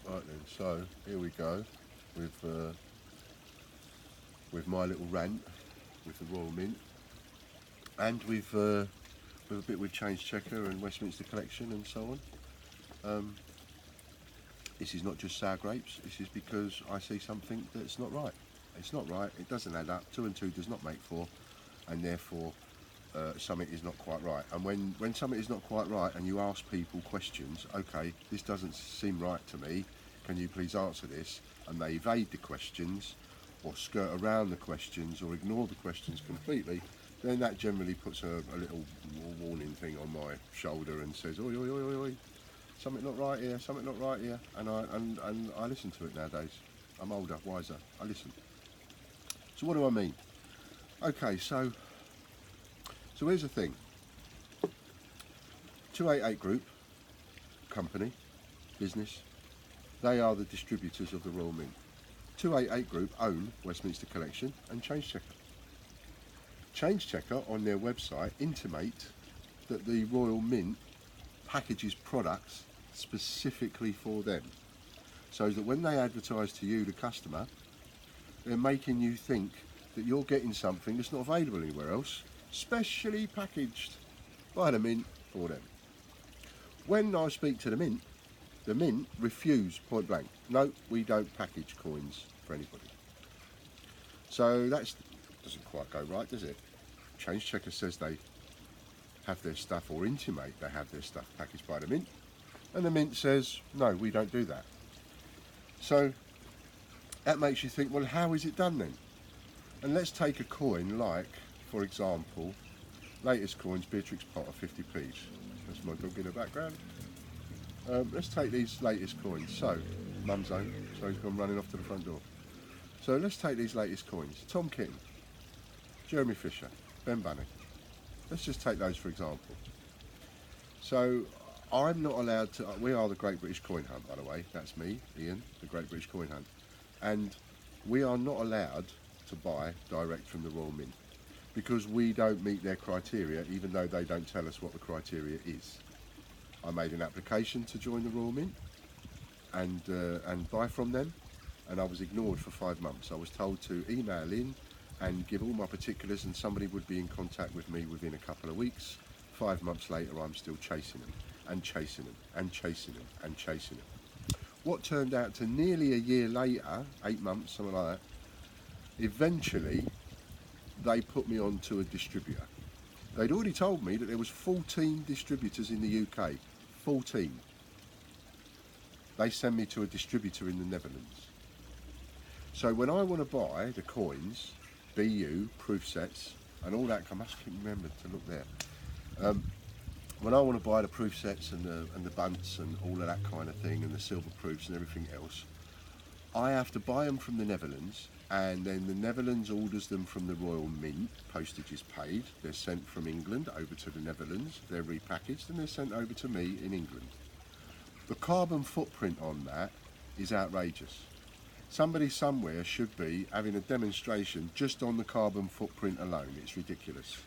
Right then, so here we go with my little rant with the Royal Mint, and with a bit with Change Checker and Westminster Collection and so on. This is not just sour grapes. This is because I see something that's not right. It's not right. It doesn't add up. 2 and 2 does not make 4, and therefore something is not quite right. And when something is not quite right, and you ask people questions, okay, this doesn't seem right to me. Can you please answer this? And they evade the questions, or skirt around the questions, or ignore the questions completely. Then that generally puts a little warning thing on my shoulder and says, oi, oi, oi, oi, oi. Something not right here, something not right here, and I listen to it nowadays. I'm older, wiser, I listen. So what do I mean? Okay, so here's the thing. 288 Group, company, business, they are the distributors of the Royal Mint. 288 Group own Westminster Collection and Change Checker. Change Checker on their website intimate that the Royal Mint packages products specifically for them, so that when they advertise to you, the customer, they're making you think that you're getting something that's not available anywhere else, specially packaged by the Mint for them. When I speak to the Mint refuse point blank. No, we don't package coins for anybody. So that doesn't quite go right, does it? Change Checker says they have their stuff, or intimate they have their stuff packaged by the Mint, and the Mint says, no, we don't do that. So that makes you think, well, how is it done then? And let's take a coin like, for example, latest coins, Beatrix Potter, 50p's. That's my dog in the background. Let's take these latest coins. So, Mum's home, so he's gone running off to the front door. So let's take these latest coins. Tom Kitten, Jeremy Fisher, Ben Bunny. Let's just take those for example. So I'm not allowed to, we are the Great British Coin Hunt, by the way. That's me, Ian, the Great British Coin Hunt. And we are not allowed to buy direct from the Royal Mint because we don't meet their criteria, even though they don't tell us what the criteria is. I made an application to join the Royal Mint and buy from them, and I was ignored for 5 months. I was told to email in and give all my particulars, and somebody would be in contact with me within a couple of weeks. 5 months later, I'm still chasing them and chasing them and chasing them and chasing them. What turned out to nearly a year later, 8 months, something like that, eventually they put me on to a distributor. They'd already told me that there was 14 distributors in the UK. 14. They send me to a distributor in the Netherlands. So when I want to buy the coins, BU, proof sets, and all that, I must remember to look there. When I want to buy the proof sets and the bunts and all of that kind of thing, and the silver proofs and everything else, I have to buy them from the Netherlands, and then the Netherlands orders them from the Royal Mint. Postage is paid. They're sent from England over to the Netherlands. They're repackaged and they're sent over to me in England. The carbon footprint on that is outrageous. Somebody somewhere should be having a demonstration just on the carbon footprint alone. It's ridiculous.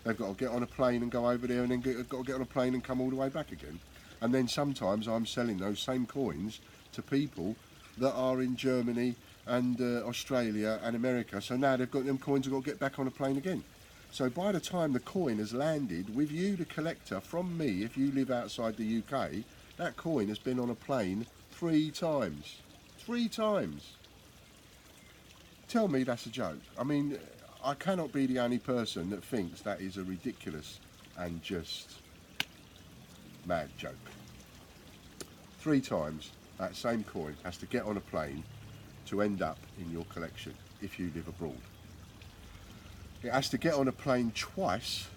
They've got to get on a plane and go over there, and then got to get on a plane and come all the way back again. And then sometimes I'm selling those same coins to people that are in Germany and Australia and America. So now they've got them coins, have got to get back on a plane again. So by the time the coin has landed with you, the collector, from me, if you live outside the UK, that coin has been on a plane 3 times. 3 times. Tell me that's a joke. I mean, I cannot be the only person that thinks that is a ridiculous and just mad joke. 3 times that same coin has to get on a plane to end up in your collection if you live abroad. It has to get on a plane twice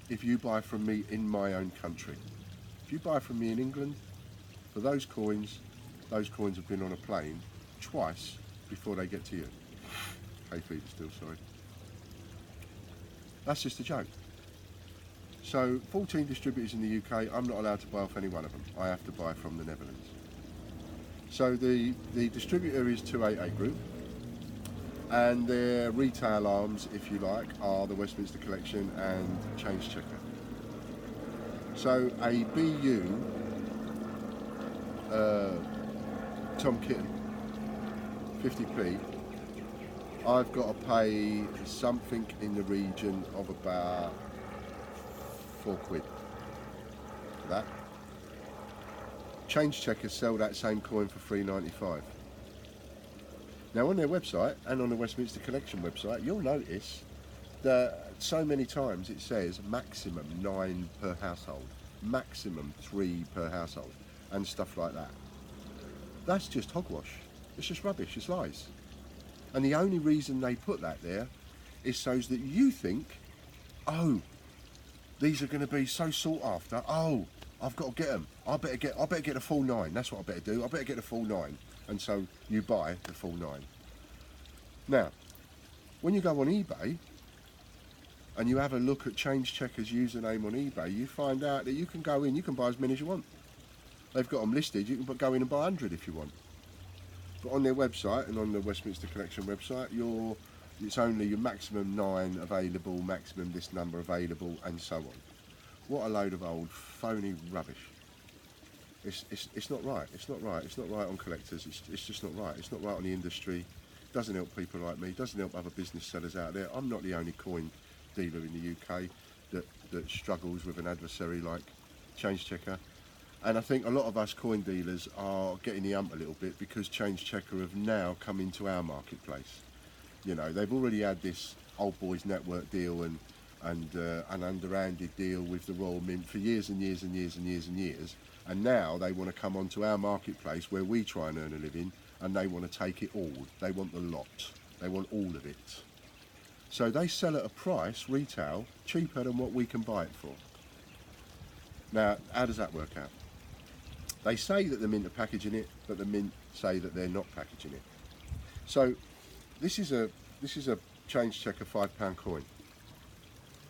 if you buy from me in my own country. If you buy from me in England, for those coins have been on a plane twice before they get to you. Hay fever still, sorry. That's just a joke. So 14 distributors in the UK, I'm not allowed to buy off any one of them. I have to buy from the Netherlands. So the distributor is 288 Group, and their retail arms, if you like, are the Westminster Collection and Change Checker. So a BU Tom Kitten, 50p, I've got to pay something in the region of about £4 for that. Change checkers sell that same coin for £3.95. Now on their website and on the Westminster Collection website, you'll notice that so many times it says maximum 9 per household, maximum 3 per household, and stuff like that. That's just hogwash. It's just rubbish. It's lies. And the only reason they put that there is so that you think, oh, these are going to be so sought after. Oh, I've got to get them. I better get the full 9. That's what I better do. I better get the full 9. And so you buy the full 9. Now, when you go on eBay and you have a look at Change Checker's username on eBay, you find out that you can go in, you can buy as many as you want. They've got them listed. You can go in and buy 100 if you want. But on their website and on the Westminster Collection website, it's only your maximum 9 available, maximum this number available, and so on. What a load of old phony rubbish. It's not right. It's not right. It's not right on collectors. It's just not right. It's not right on the industry. It doesn't help people like me. It doesn't help other business sellers out there. I'm not the only coin dealer in the UK that struggles with an adversary like Change Checker. And I think a lot of us coin dealers are getting the ump a little bit because Change Checker have now come into our marketplace. You know, they've already had this Old Boys Network deal and an underhanded deal with the Royal Mint for years and years and years and years and years. And now they want to come onto our marketplace where we try and earn a living, and they want to take it all. They want the lot. They want all of it. So they sell at a price, retail, cheaper than what we can buy it for. Now, how does that work out? They say that the Mint are packaging it, but the Mint say that they're not packaging it. So this is a Change Checker £5 coin.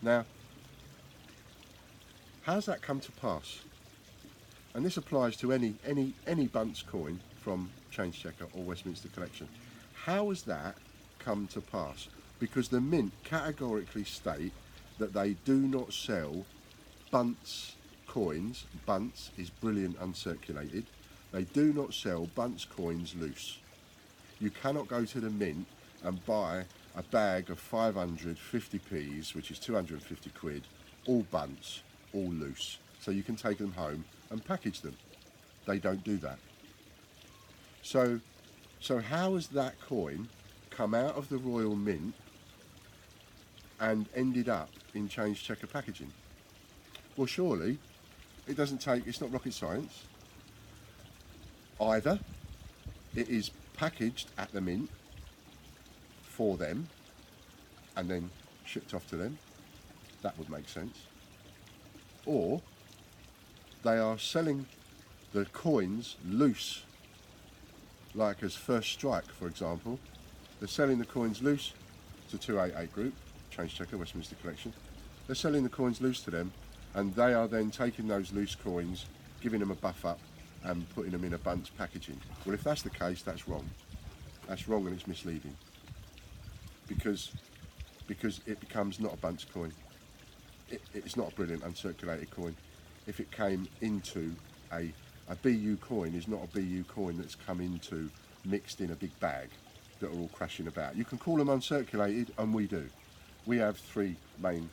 Now, how's that come to pass? And this applies to any Bunce coin from Change Checker or Westminster Collection. How has that come to pass? Because the Mint categorically state that they do not sell Bunce coins. Bunce is brilliant uncirculated. They do not sell Bunce coins loose. You cannot go to the Mint and buy a bag of 550p's, which is 250 quid, all Bunce, all loose. So you can take them home and package them. They don't do that. So how has that coin come out of the Royal Mint and ended up in Change Checker packaging? Well, surely it's not rocket science. Either it is packaged at the Mint for them and then shipped off to them. That would make sense. Or they are selling the coins loose, like as First Strike, for example. They're selling the coins loose to 288 Group, Change Checker, Westminster Collection. They're selling the coins loose to them, and they are then taking those loose coins, giving them a buff up, and putting them in a Bunce packaging. Well, if that's the case, that's wrong. That's wrong, and it's misleading. Because it becomes not a Bunce coin. It's not a brilliant uncirculated coin. If it came into a BU coin, is not a BU coin that's come into mixed in a big bag that are all crashing about. You can call them uncirculated, and we do. We have 3 main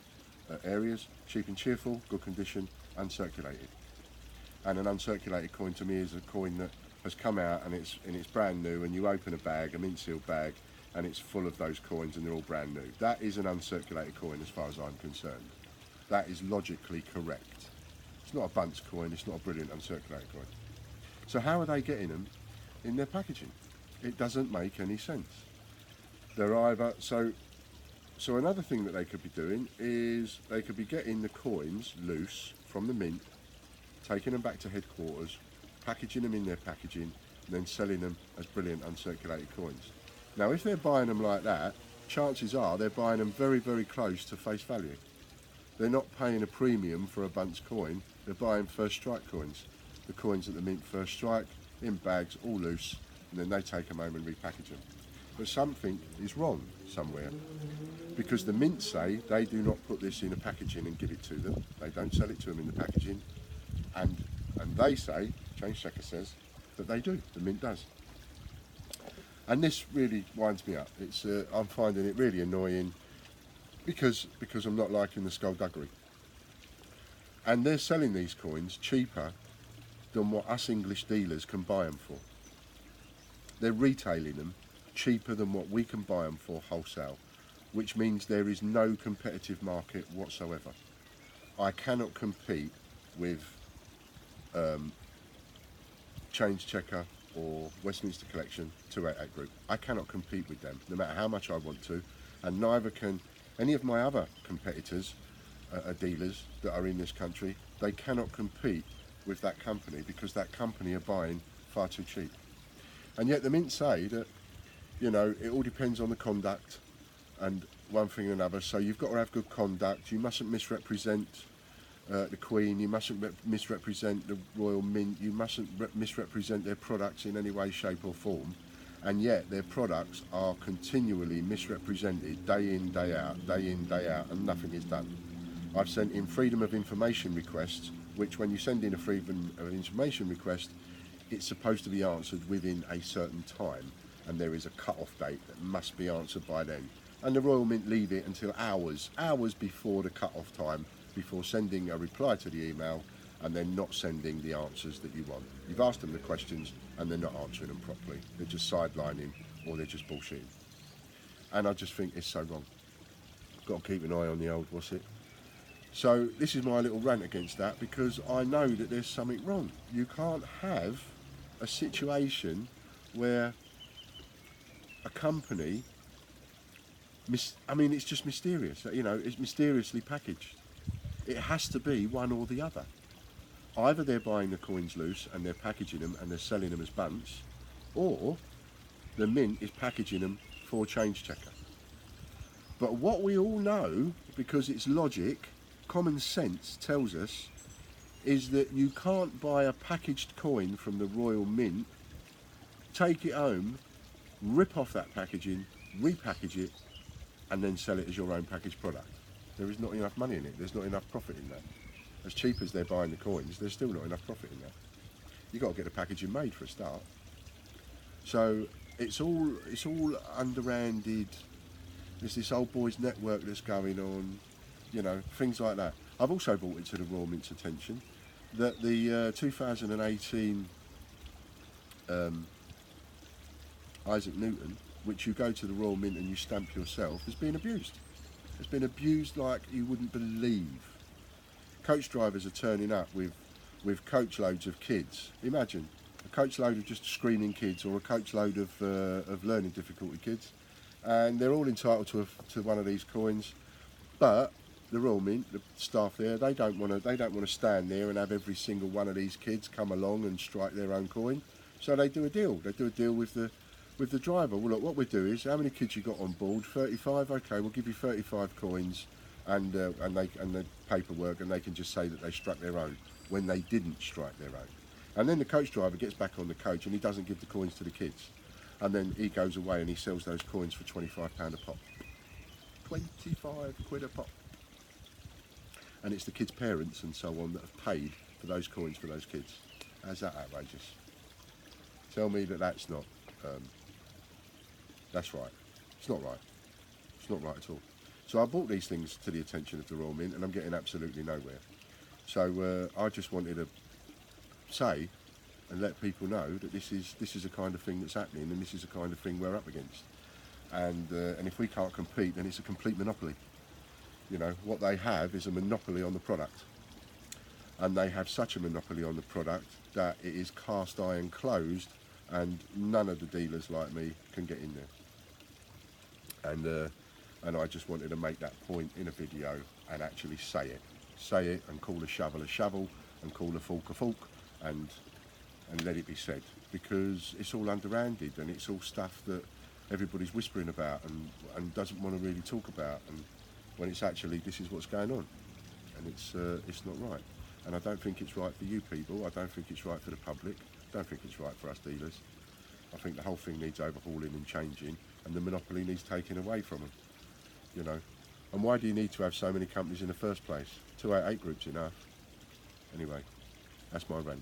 areas: cheap and cheerful, good condition, uncirculated. And an uncirculated coin to me is a coin that has come out and it's brand new, and you open a bag, a mint sealed bag, and it's full of those coins and they're all brand new. That is an uncirculated coin as far as I'm concerned. That is logically correct. It's not a Bunce coin, it's not a brilliant uncirculated coin. So how are they getting them in their packaging? It doesn't make any sense. They're either, so another thing that they could be doing is they could be getting the coins loose from the Mint, taking them back to headquarters, packaging them in their packaging, and then selling them as brilliant uncirculated coins. Now, if they're buying them like that, chances are they're buying them very, very close to face value. They're not paying a premium for a Bunce coin, they're buying First Strike coins. The coins at the Mint First Strike, in bags, all loose, and then they take them home and repackage them. But something is wrong somewhere, because the Mint say they do not put this in a packaging and give it to them. They don't sell it to them in the packaging, and they say, Change Checker says, that they do, the Mint does. And this really winds me up. It's I'm finding it really annoying because I'm not liking the skullduggery. And they're selling these coins cheaper than what us English dealers can buy them for. They're retailing them cheaper than what we can buy them for wholesale, which means there is no competitive market whatsoever. I cannot compete with Change Checker or Westminster Collection 288 group. I cannot compete with them, no matter how much I want to, and neither can any of my other competitors, dealers that are in this country. They cannot compete with that company because that company are buying far too cheap. And yet the Mint say that, you know, it all depends on the conduct and one thing and another. So you've got to have good conduct. You mustn't misrepresent the Queen. You mustn't misrepresent the Royal Mint. You mustn't misrepresent their products in any way, shape or form. And yet their products are continually misrepresented day in, day out, and nothing is done. I've sent in freedom of information requests, which when you send in a freedom of information request, it's supposed to be answered within a certain time, and there is a cut-off date that must be answered by then. And the Royal Mint leave it until hours before the cut-off time, before sending a reply to the email, and then not sending the answers that you want. You've asked them the questions and they're not answering them properly. They're just sidelining or they're just bullshitting. And I just think it's so wrong. Got to keep an eye on the old what's it. So this is my little rant against that, because I know that there's something wrong. You can't have a situation where a company, it's just mysterious. You know, it's mysteriously packaged. It has to be one or the other. Either they're buying the coins loose and they're packaging them and they're selling them as bunts, or the Mint is packaging them for Change Checker. But what we all know, because it's logic, common sense tells us, is that you can't buy a packaged coin from the Royal Mint, take it home, rip off that packaging, repackage it, and then sell it as your own packaged product. There is not enough money in it. There's not enough profit in that. As cheap as they're buying the coins, there's still not enough profit in that. You've got to get the packaging made for a start. So it's all underhanded. There's this old boys network that's going on, you know, things like that. I've also brought it to the Royal Mint's attention that the 2018 Isaac Newton, which you go to the Royal Mint and you stamp yourself, has been abused. It's been abused like you wouldn't believe. Coach drivers are turning up with coach loads of kids. Imagine a coach load of just screaming kids, or a coach load of learning difficulty kids, and they're all entitled to one of these coins. But the Royal Mint, the staff there, they don't want to stand there and have every single one of these kids come along and strike their own coin. So they do a deal. They do a deal with the driver. Well, look, what we do is, how many kids you got on board? 35. Okay, we'll give you 35 coins. And the paperwork, and they can just say that they struck their own when they didn't strike their own. And then the coach driver gets back on the coach and he doesn't give the coins to the kids. And then he goes away and he sells those coins for £25 a pop. 25 quid a pop. And it's the kids' parents and so on that have paid for those coins for those kids. How's that outrageous? Tell me that that's not, that's right. It's not right. It's not right at all. So I brought these things to the attention of the Royal Mint and I'm getting absolutely nowhere. So I just wanted to say and let people know that this is a kind of thing that's happening, and this is the kind of thing we're up against. And if we can't compete, then it's a complete monopoly. You know, what they have is a monopoly on the product. And they have such a monopoly on the product that it is cast iron closed, and none of the dealers like me can get in there. And I just wanted to make that point in a video and actually say it and call a shovel and call a fork, and let it be said, because it's all underhanded and it's all stuff that everybody's whispering about and doesn't want to really talk about, and when it's actually, this is what's going on, and it's not right. And I don't think it's right for you people. I don't think it's right for the public. I don't think it's right for us dealers. I think the whole thing needs overhauling and changing, and the monopoly needs taken away from them. You know, and why do you need to have so many companies in the first place? 288 groups enough. Anyway, that's my rant.